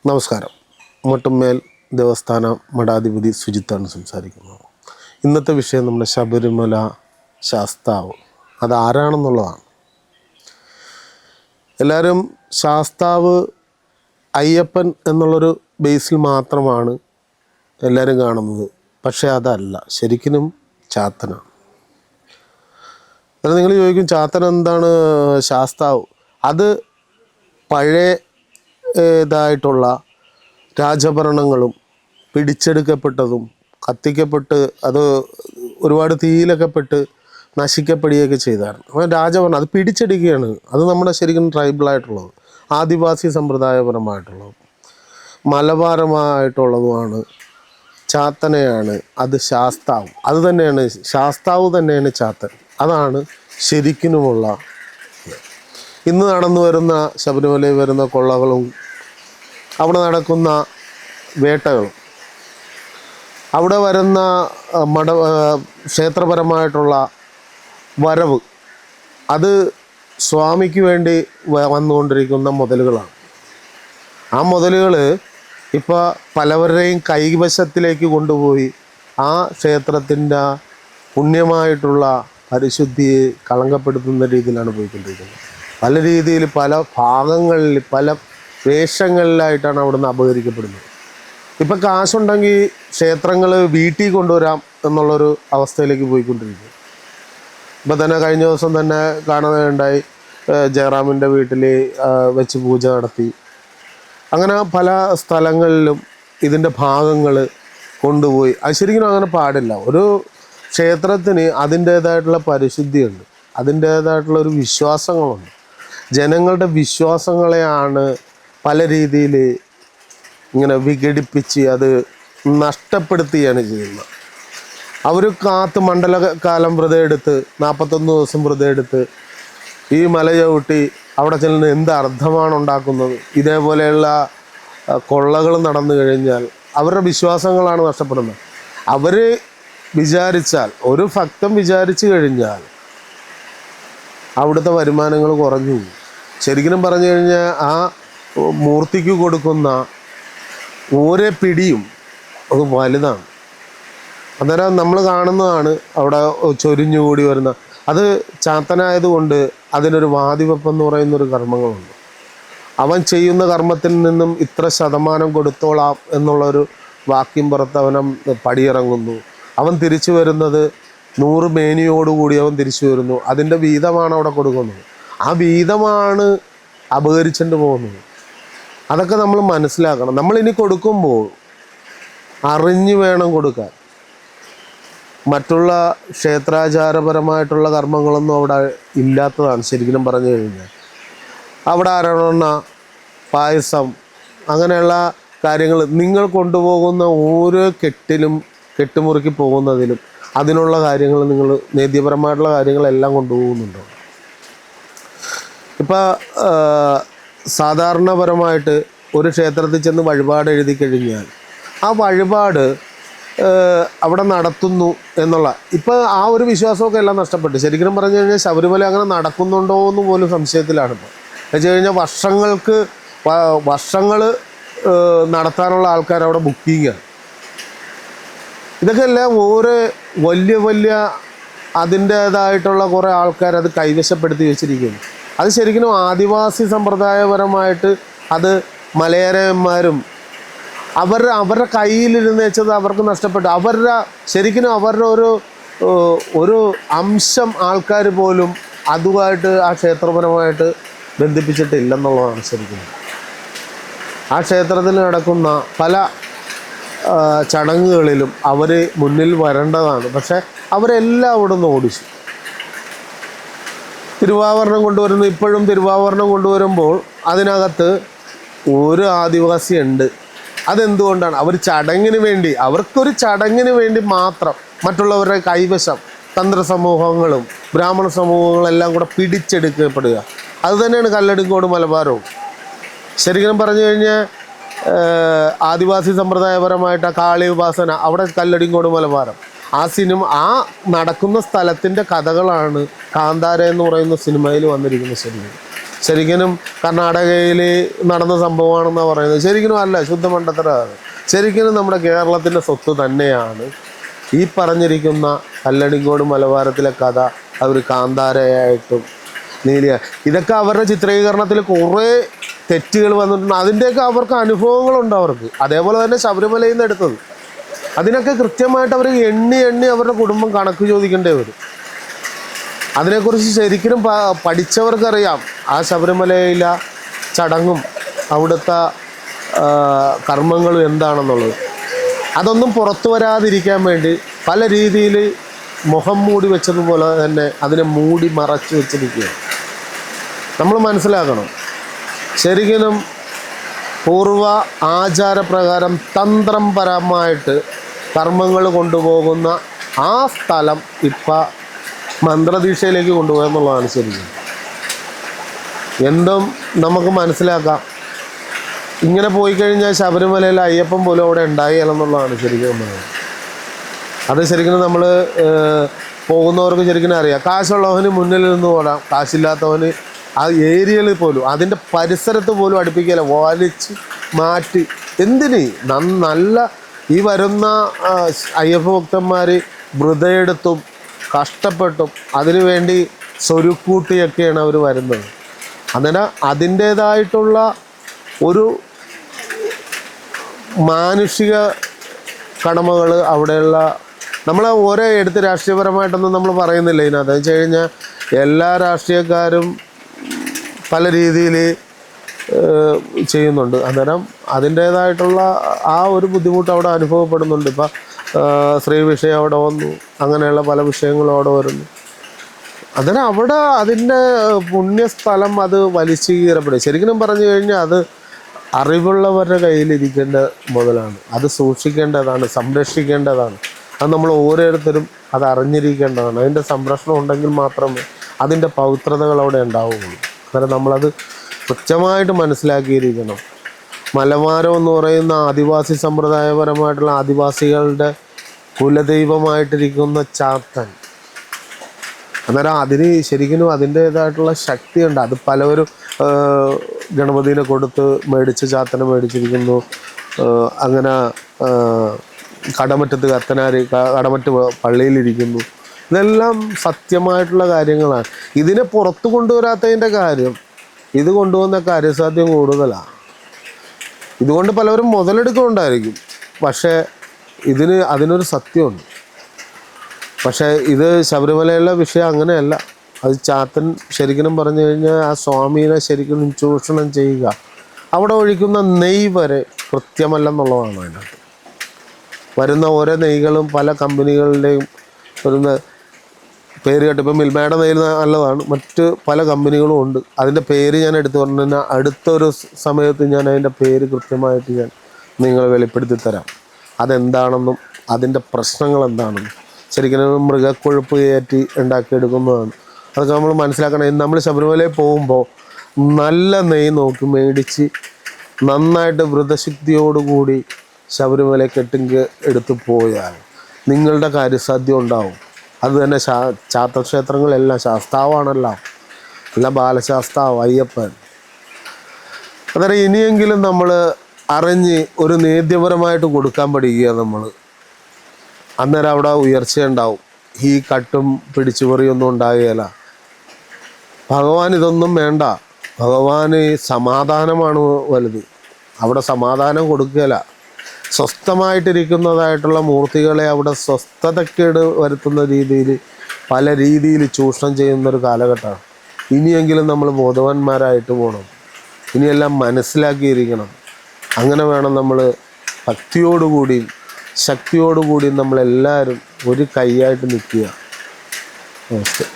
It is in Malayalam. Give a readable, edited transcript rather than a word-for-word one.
നമസ്കാരം. മുട്ടുമേൽ ദേവസ്ഥാന മഠാധിപതി സുജിത്താണ് സംസാരിക്കുന്നത്. ഇന്നത്തെ വിഷയം നമ്മുടെ ശബരിമല ശാസ്താവ് അതാരാണെന്നുള്ളതാണ്. എല്ലാവരും ശാസ്താവ് അയ്യപ്പൻ എന്നുള്ളൊരു ബേസിൽ മാത്രമാണ് എല്ലാവരും കാണുന്നത്. പക്ഷേ അതല്ല, ശരിക്കും ചാത്തനാണ്. എന്നാൽ നിങ്ങൾ ചോദിക്കും, ചാത്തൻ എന്താണ് ശാസ്താവ്? അത് പഴയ ഇതായിട്ടുള്ള രാജഭരണങ്ങളും പിടിച്ചെടുക്കപ്പെട്ടതും കത്തിക്കപ്പെട്ട് അത് ഒരുപാട് തീയിലൊക്കെ പെട്ട് നശിക്കപ്പെടുകയൊക്കെ ചെയ്തായിരുന്നു. അപ്പോൾ രാജഭരണം അത് പിടിച്ചെടുക്കുകയാണ്. അത് നമ്മുടെ ശരിക്കും ട്രൈബിളായിട്ടുള്ളത്, ആദിവാസി സമ്പ്രദായപരമായിട്ടുള്ളത്, മലബാരമായിട്ടുള്ളതുമാണ്. ചാത്തനെയാണ് അത് ശാസ്താവ്. അത് തന്നെയാണ് ശാസ്താവ് തന്നെയാണ് ചാത്തൻ. അതാണ് ശരിക്കുമുള്ള. ഇന്ന് നടന്നു വരുന്ന ശബരിമലയിൽ വരുന്ന കൊള്ളകളും അവിടെ നടക്കുന്ന വേട്ടകളും അവിടെ വരുന്ന ക്ഷേത്രപരമായിട്ടുള്ള വരവ്, അത് സ്വാമിക്ക് വേണ്ടി വന്നുകൊണ്ടിരിക്കുന്ന മുതലുകളാണ്. ആ മുതലുകൾ ഇപ്പോൾ പലവരുടെയും കൈവശത്തിലേക്ക് കൊണ്ടുപോയി ആ ക്ഷേത്രത്തിൻ്റെ പുണ്യമായിട്ടുള്ള പരിശുദ്ധിയെ കളങ്കപ്പെടുത്തുന്ന രീതിയിലാണ് പോയിക്കൊണ്ടിരിക്കുന്നത്. പല രീതിയിൽ പല ഭാഗങ്ങളിൽ പല വേഷങ്ങളിലായിട്ടാണ് അവിടുന്ന് അപഹരിക്കപ്പെടുന്നത്. ഇപ്പം കാശുണ്ടെങ്കിൽ ക്ഷേത്രങ്ങൾ വീട്ടിൽ കൊണ്ടുവരാം എന്നുള്ളൊരു അവസ്ഥയിലേക്ക് പോയിക്കൊണ്ടിരിക്കും. ഇപ്പം തന്നെ കഴിഞ്ഞ ദിവസം തന്നെ കാണുകയുണ്ടായി, ജയറാമിൻ്റെ വീട്ടിൽ വെച്ച് പൂജ നടത്തി. അങ്ങനെ പല സ്ഥലങ്ങളിലും ഇതിൻ്റെ ഭാഗങ്ങൾ കൊണ്ടുപോയി. അത് ശരിക്കും അങ്ങനെ പാടില്ല. ഒരു ക്ഷേത്രത്തിന് അതിൻ്റേതായിട്ടുള്ള പരിശുദ്ധിയുണ്ട്, അതിൻ്റേതായിട്ടുള്ളൊരു വിശ്വാസങ്ങളുണ്ട്. ജനങ്ങളുടെ വിശ്വാസങ്ങളെയാണ് പല രീതിയിൽ ഇങ്ങനെ വിഘടിപ്പിച്ച് അത് നഷ്ടപ്പെടുത്തുകയാണ് ചെയ്യുന്നത്. അവർ മണ്ഡലകാലം വ്രതം എടുത്ത് 41 ദിവസം വ്രതം എടുത്ത് ഈ മല ചവിട്ടി അവിടെ ചെല്ലുന്ന എന്ത് അർത്ഥമാണ് ഉണ്ടാക്കുന്നത്? ഇതേപോലെയുള്ള കൊള്ളകൾ നടന്നു കഴിഞ്ഞാൽ അവരുടെ വിശ്വാസങ്ങളാണ് നഷ്ടപ്പെടുന്നത്. അവർ വിചാരിച്ചാൽ, ഒരു ഭക്തൻ വിചാരിച്ചു കഴിഞ്ഞാൽ അവിടുത്തെ വരുമാനങ്ങൾ കുറഞ്ഞു പോകും. ശരിക്കും പറഞ്ഞു കഴിഞ്ഞാൽ ആ മൂർത്തിക്ക് കൊടുക്കുന്ന ഓരോ പിടിയും അത് വലുതാണ്. അന്നേരം നമ്മൾ കാണുന്നതാണ് അവിടെ ചൊരിഞ്ഞുകൂടി വരുന്ന. അത് ചാത്തനായതുകൊണ്ട് അതിനൊരു വാതിവെപ്പെന്ന് പറയുന്നൊരു കർമ്മങ്ങളുണ്ട്. അവൻ ചെയ്യുന്ന കർമ്മത്തിൽ നിന്നും ഇത്ര ശതമാനം കൊടുത്തോളാം എന്നുള്ളൊരു വാക്യം പുറത്ത് അവൻ പടിയിറങ്ങുന്നു. അവൻ തിരിച്ചു വരുന്നത് 100 മേനിയോടുകൂടി അവൻ തിരിച്ചു വരുന്നു. അതിൻ്റെ വീതമാണ് അവിടെ കൊടുക്കുന്നത്. ആ വീതമാണ് അപഹരിച്ചുകൊണ്ട് പോകുന്നത്. അതൊക്കെ നമ്മൾ മനസ്സിലാക്കണം. നമ്മളിനി കൊടുക്കുമ്പോൾ അറിഞ്ഞു വേണം കൊടുക്കാൻ. മറ്റുള്ള ക്ഷേത്രാചാരപരമായിട്ടുള്ള കർമ്മങ്ങളൊന്നും അവിടെ ഇല്ലാത്തതാണ് ശരിക്കും പറഞ്ഞു കഴിഞ്ഞാൽ. അവിടെ അരവണ, പായസം, അങ്ങനെയുള്ള കാര്യങ്ങൾ നിങ്ങൾ കൊണ്ടുപോകുന്ന ഓരോ കെട്ടുമുറുക്കി പോകുന്നതിലും അതിനുള്ള കാര്യങ്ങൾ നിങ്ങൾ നേദ്യപരമായിട്ടുള്ള കാര്യങ്ങളെല്ലാം കൊണ്ടുപോകുന്നുണ്ടോ? ഇപ്പോൾ സാധാരണപരമായിട്ട് ഒരു ക്ഷേത്രത്തിൽ ചെന്ന് വഴിപാട് എഴുതി കഴിഞ്ഞാൽ ആ വഴിപാട് അവിടെ നടത്തുന്നു എന്നുള്ള ഇപ്പോൾ ആ ഒരു വിശ്വാസമൊക്കെ എല്ലാം നഷ്ടപ്പെട്ടു. ശരിക്കും പറഞ്ഞു കഴിഞ്ഞാൽ ശബരിമല അങ്ങനെ നടക്കുന്നുണ്ടോ എന്ന് പോലും സംശയത്തിലാണ്. ഇപ്പോൾ വെച്ച് കഴിഞ്ഞാൽ വർഷങ്ങൾ നടത്താനുള്ള ആൾക്കാർ അവിടെ ബുക്കിങ്ങാണ്. ഇതൊക്കെ എല്ലാം ഓരോ വലിയ അതിൻ്റേതായിട്ടുള്ള കുറേ ആൾക്കാർ അത് കൈവശപ്പെടുത്തി വെച്ചിരിക്കുന്നു. അത് ശരിക്കും ആദിവാസി സമ്പ്രദായപരമായിട്ട് അത് മലയരന്മാരും അവരുടെ കയ്യിലിരുന്ന് വെച്ചത് അവർക്ക് നഷ്ടപ്പെട്ടു. അവരുടെ ഒരു അംശം ആൾക്കാർ പോലും അതുമായിട്ട് ആ ക്ഷേത്രപരമായിട്ട് ബന്ധിപ്പിച്ചിട്ടില്ലെന്നുള്ളതാണ് ശരിക്കും. ആ ക്ഷേത്രത്തിൽ നടക്കുന്ന പല ചടങ്ങുകളിലും അവർ മുന്നിൽ വരേണ്ടതാണ്. പക്ഷേ അവരെല്ലാം അവിടെ നിന്ന് ഓടിച്ചു. തിരുവാഭരണം കൊണ്ടുവരുന്നു. ഇപ്പോഴും തിരുവാഭരണം കൊണ്ടുവരുമ്പോൾ അതിനകത്ത് ഒരു ആദിവാസി ഉണ്ട്. അതെന്തുകൊണ്ടാണ്? അവർക്കൊരു ചടങ്ങിന് വേണ്ടി മാത്രം മറ്റുള്ളവരുടെ കൈവശം തന്ത്രസമൂഹങ്ങളും ബ്രാഹ്മണ സമൂഹങ്ങളെല്ലാം കൂടെ പിടിച്ചെടുക്കപ്പെടുക. അതുതന്നെയാണ് കല്ലടിക്കോട് മലബാരവും. ശരിക്കും പറഞ്ഞു കഴിഞ്ഞാൽ ആദിവാസി സമ്പ്രദായപരമായിട്ട് ആ കാളി ഉപാസന, അവിടെ കല്ലടിക്കോട് മലബാരം. ആ നടക്കുന്ന സ്ഥലത്തിൻ്റെ കഥകളാണ് കാന്താര എന്ന് പറയുന്ന സിനിമയിൽ വന്നിരിക്കുന്നത്. ശരിക്കും ശരിക്കും കർണാടകയിൽ നടന്ന സംഭവമാണെന്നാണ് പറയുന്നത്. ശരിക്കും അല്ല, ശുദ്ധ മണ്ടത്തരമാണ്. ശരിക്കും നമ്മുടെ കേരളത്തിൻ്റെ സ്വത്ത് തന്നെയാണ് ഈ പറഞ്ഞിരിക്കുന്ന കല്ലടിങ്കോട് മലബാരത്തിലെ കഥ. അവർ കാന്താരയായിട്ടും നീലിയ, ഇതൊക്കെ അവരുടെ ചിത്രീകരണത്തിൽ കുറേ തെറ്റുകൾ വന്നിട്ടുണ്ട്. അതിൻ്റെയൊക്കെ അവർക്ക് അനുഭവങ്ങളുണ്ട് അവർക്ക്. അതേപോലെ തന്നെ ശബരിമലയിൽ നിന്ന് എടുത്തത്, അതിനൊക്കെ കൃത്യമായിട്ട് അവർ എണ്ണി അവരുടെ കുടുംബം കണക്ക് ചോദിക്കേണ്ടി വരും. അതിനെക്കുറിച്ച് ശരിക്കും പഠിച്ചവർക്കറിയാം ആ ശബരിമലയിലെ ചടങ്ങും അവിടുത്തെ കർമ്മങ്ങളും എന്താണെന്നുള്ളത്. അതൊന്നും പുറത്തു വരാതിരിക്കാൻ വേണ്ടി പല രീതിയിൽ മുഖം മൂടി വെച്ചതുപോലെ തന്നെ അതിനെ മൂടി മറച്ചു വെച്ചിരിക്കുകയാണ്. നമ്മൾ മനസ്സിലാക്കണം, ശരിക്കും പൂർവ ആചാരപ്രകാരം തന്ത്രപരമായിട്ട് കർമ്മങ്ങൾ കൊണ്ടുപോകുന്ന ആ സ്ഥലം ഇപ്പം മന്ത്രദീക്ഷയിലേക്ക് കൊണ്ടുപോകുക എന്നുള്ളതാണ് ശരിക്കും. എന്തും നമുക്ക് മനസ്സിലാക്കാം. ഇങ്ങനെ പോയി കഴിഞ്ഞാൽ ശബരിമലയിൽ അയ്യപ്പൻ പോലും അവിടെ ഉണ്ടായില്ലെന്നുള്ളതാണ് ശരിക്കും പറയുന്നത്. അത് ശരിക്കും നമ്മൾ പോകുന്നവർക്ക് ശരിക്കും അറിയാം. കാശുള്ളവന് മുന്നിൽ നിന്ന് ഓടാം, കാശില്ലാത്തവന് ആ ഏരിയയിൽ പോലും അതിൻ്റെ പരിസരത്ത് പോലും അടുപ്പിക്കില്ല, വലിച്ച് മാറ്റി. എന്തിന് നല്ല ഈ വരുന്ന അയ്യപ്പ ഭക്തന്മാർ വ്രതയെടുത്തും കഷ്ടപ്പെട്ടും അതിനു വേണ്ടി സ്വരുക്കൂട്ടിയൊക്കെയാണ് അവർ വരുന്നത്. അങ്ങനെ അതിൻ്റേതായിട്ടുള്ള ഒരു മാനുഷിക കടമകൾ അവിടെയുള്ള നമ്മളെ ഓരോ എടുത്ത് രാഷ്ട്രീയപരമായിട്ടൊന്നും നമ്മൾ പറയുന്നില്ല ഇതിനകത്ത്. വെച്ച് കഴിഞ്ഞാൽ എല്ലാ രാഷ്ട്രീയക്കാരും പല രീതിയിൽ ചെയ്യുന്നുണ്ട്. അന്നേരം അതിൻ്റേതായിട്ടുള്ള ആ ഒരു ബുദ്ധിമുട്ട് അവിടെ അനുഭവപ്പെടുന്നുണ്ട്. ഇപ്പം സ്ത്രീ വിഷയം അവിടെ വന്നു, അങ്ങനെയുള്ള പല വിഷയങ്ങളും അവിടെ വരുന്നു. അന്നേരം അവിടെ അതിൻ്റെ പുണ്യസ്ഥലം അത് വലിച്ചു കീറപ്പെടും. ശരിക്കും പറഞ്ഞു കഴിഞ്ഞാൽ അത് അറിവുള്ളവരുടെ കയ്യിലിരിക്കേണ്ട മുതലാണ്. അത് സൂക്ഷിക്കേണ്ടതാണ്, സംരക്ഷിക്കേണ്ടതാണ്. അത് നമ്മൾ ഓരോരുത്തരും അത് അറിഞ്ഞിരിക്കേണ്ടതാണ്. അതിൻ്റെ സംരക്ഷണം ഉണ്ടെങ്കിൽ മാത്രമേ അതിൻ്റെ പവിത്രതകൾ അവിടെ ഉണ്ടാവുകയുള്ളൂ. അന്നേരം നമ്മളത് കൃത്യമായിട്ട് മനസ്സിലാക്കിയിരിക്കണം. മലബാരം എന്ന് പറയുന്ന ആദിവാസി സമ്പ്രദായപരമായിട്ടുള്ള ആദിവാസികളുടെ കുലദൈവമായിട്ടിരിക്കുന്ന ചാത്തൻ, അന്നേരം അതിന് ശരിക്കും അതിൻ്റേതായിട്ടുള്ള ശക്തിയുണ്ട്. അത് പലവരും ഗണപതിനെ കൊടുത്ത് മേടിച്ച് ചാത്തനെ മേടിച്ചിരിക്കുന്നു. അങ്ങനെ കടമറ്റത്ത് കടമറ്റ് പള്ളിയിലിരിക്കുന്നു. ഇതെല്ലാം സത്യമായിട്ടുള്ള കാര്യങ്ങളാണ്. ഇതിനെ പുറത്തു കൊണ്ടുവരാത്തതിൻ്റെ കാര്യം, ഇത് കൊണ്ടുവന്ന കാര്യസാധ്യം കൂടുതലാണ്. ഇതുകൊണ്ട് പലവരും മുതലെടുക്കുന്നുണ്ടായിരിക്കും, പക്ഷേ അതിനൊരു സത്യമുണ്ട്. പക്ഷേ ഇത് ശബരിമലയിലെ വിഷയം അങ്ങനെയല്ല. അത് ചാത്തൻ ശരിക്കും പറഞ്ഞു കഴിഞ്ഞാൽ ആ സ്വാമീനെ ശരിക്കും ചൂഷണം ചെയ്യുക. അവിടെ ഒഴിക്കുന്ന നെയ്യ് വരെ കൃത്യമല്ലെന്നുള്ളതാണ് അതിനകത്ത്. വരുന്ന ഓരോ നെയ്കളും പല കമ്പനികളുടെയും വരുന്ന പേര് കേട്ട്, ഇപ്പം മിൽമയുടെ നെയ്യ് നല്ലതാണ്, മറ്റ് പല കമ്പനികളും ഉണ്ട്. അതിൻ്റെ പേര് ഞാൻ എടുത്തു പറഞ്ഞു കഴിഞ്ഞാൽ അടുത്തൊരു സമയത്ത് ഞാൻ അതിൻ്റെ പേര് കൃത്യമായിട്ട് ഞാൻ നിങ്ങൾ വെളിപ്പെടുത്തി തരാം. അതെന്താണെന്നും അതിൻ്റെ പ്രശ്നങ്ങൾ എന്താണെന്നും. ശരിക്കും മൃഗക്കൊഴുപ്പ് കയറ്റി ഉണ്ടാക്കിയെടുക്കുന്നതാണ്. അതൊക്കെ നമ്മൾ മനസ്സിലാക്കണം. നമ്മൾ ശബരിമലയിൽ പോകുമ്പോൾ നല്ല നെയ്യ് നോക്കി മേടിച്ച് നന്നായിട്ട് വ്രതശുദ്ധിയോടുകൂടി ശബരിമല എടുത്ത് പോയാൽ നിങ്ങളുടെ കാര്യസാധ്യം ഉണ്ടാവും. അത് തന്നെ ചാത്തക്ഷേത്രങ്ങളെല്ലാം ശാസ്താവാണല്ലോ, എല്ലാം ബാലശാസ്താവ് അയ്യപ്പൻ. അന്നേരം ഇനിയെങ്കിലും നമ്മൾ അറിഞ്ഞ് ഒരു നേദ്യപരമായിട്ട് കൊടുക്കാൻ പഠിക്കുക നമ്മൾ. അന്നേരം അവിടെ ഉയർച്ചയുണ്ടാവും. ഈ കട്ടും പിടിച്ചുപറിയൊന്നും ഉണ്ടാകുകയില്ല. ഭഗവാൻ ഇതൊന്നും വേണ്ട. ഭഗവാന് സമാധാനമാണ് വലുത്. അവിടെ സമാധാനം കൊടുക്കുകയില്ല. സ്വസ്ഥമായിട്ടിരിക്കുന്നതായിട്ടുള്ള മൂർത്തികളെ അവിടെ സ്വസ്ഥതക്കേട് വരുത്തുന്ന രീതിയിൽ പല രീതിയിൽ ചൂഷണം ചെയ്യുന്നൊരു കാലഘട്ടമാണ്. ഇനിയെങ്കിലും നമ്മൾ ബോധവാന്മാരായിട്ട് പോകണം. ഇനിയെല്ലാം മനസ്സിലാക്കിയിരിക്കണം. അങ്ങനെ വേണം നമ്മൾ ഭക്തിയോടുകൂടിയും ശക്തിയോടുകൂടിയും നമ്മളെല്ലാവരും ഒരു കൈയായിട്ട് നിൽക്കുക. നമസ്തേ.